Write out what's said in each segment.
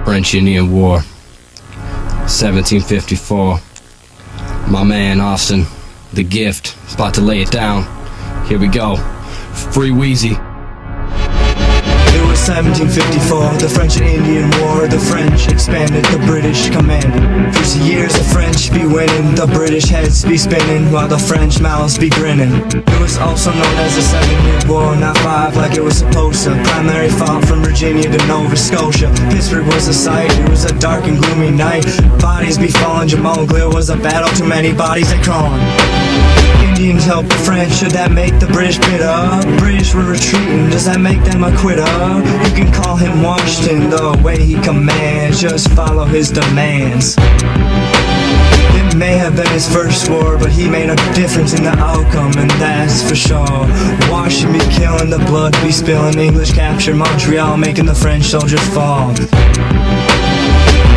French-Indian War, 1754. My man Austin, the gift, is about to lay it down. Here we go. Free Wheezy. It was 1754, the French and Indian War. The French expanded, the British commanded. For years the French be winning, the British heads be spinning, while the French mouths be grinning. It was also known as the 7-Year War, not 5 like it was supposed to. Primary fought from Virginia to Nova Scotia. Pittsburgh was the site, it was a dark and gloomy night. Bodies be falling, Jamal was a battle, too many bodies they crawling. Indians helped the French, should that make the British bitter? British were retreating, does that make them a quitter? You can call him Washington, the way he commands, just follow his demands. It may have been his first war, but he made a difference in the outcome, and that's for sure. Washington be killing, the blood be spilling. English captured Montreal, making the French soldiers fall.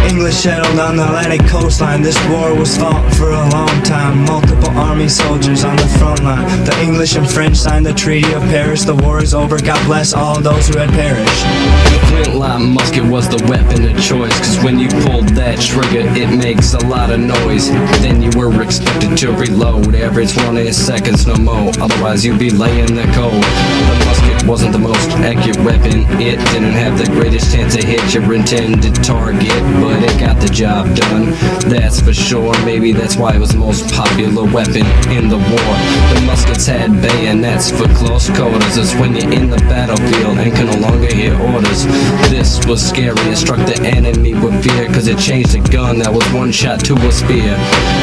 English settled on the Atlantic coastline. This war was fought for a long time. Multiple army soldiers on the front line. The English and French signed the Treaty of Paris. The war is over, God bless all those who had perished. The flintlock musket was the weapon of choice, cause when you pulled that trigger it makes a lot of noise. Then you were expected to reload every 20 seconds, no more, otherwise you'd be laying there cold. The musket wasn't the most accurate weapon. It didn't have the greatest chance to hit your intended target, but it got the job done, that's for sure. Maybe that's why it was the most popular weapon in the war. The muskets had bayonets for close quarters. It's when you're in the battlefield and can no longer hear orders. This was scary, it struck the enemy with fear, cause it changed a gun that was one shot to a spear.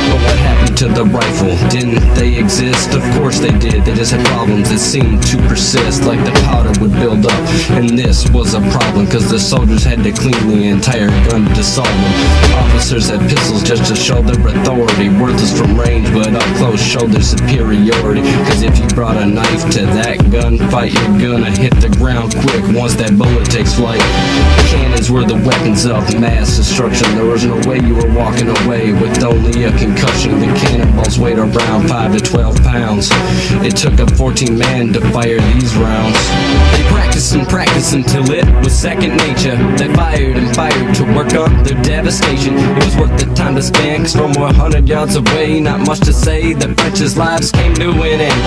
But what happened to the rifle? Didn't they exist? Of course they did, they just had problems that seemed to persist, like the powder would build up, and this was a problem, cause the soldiers had to clean the entire gun to solve them. Officers had pistols just to show their authority, worthless from range, but up close showed their superiority. Cause if you brought a knife to that gunfight, you're gonna hit the ground quick once that bullet takes flight. Cannons were the weapons of mass destruction. There was no way you were walking away with only a concussion. The cannonballs weighed around 5 to 12 pounds. It took a 14 man to fire these rounds. They practiced and practiced until it was second nature. They fired and fired to work on their devastation. It was worth the time to spend, cause from 100 yards away, not much to say, the French's lives came to an end.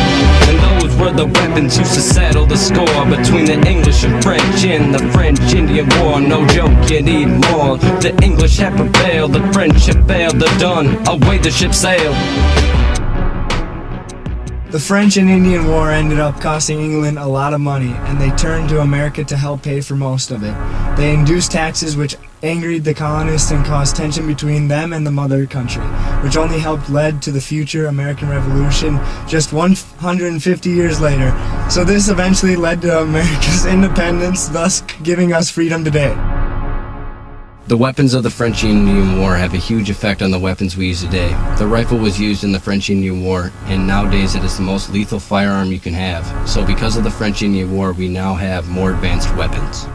And those were the weapons used to settle the score between the English and French in the French-Indian War. No joke, you need more. The English have prevailed, the French have failed, they're done, away the ship sailed. The French and Indian War ended up costing England a lot of money, and they turned to America to help pay for most of it. They induced taxes which angered the colonists and caused tension between them and the mother country, which only helped lead to the future American Revolution just 150 years later. So this eventually led to America's independence, thus giving us freedom today. The weapons of the French-Indian War have a huge effect on the weapons we use today. The rifle was used in the French-Indian War, and nowadays it is the most lethal firearm you can have. So because of the French-Indian War, we now have more advanced weapons.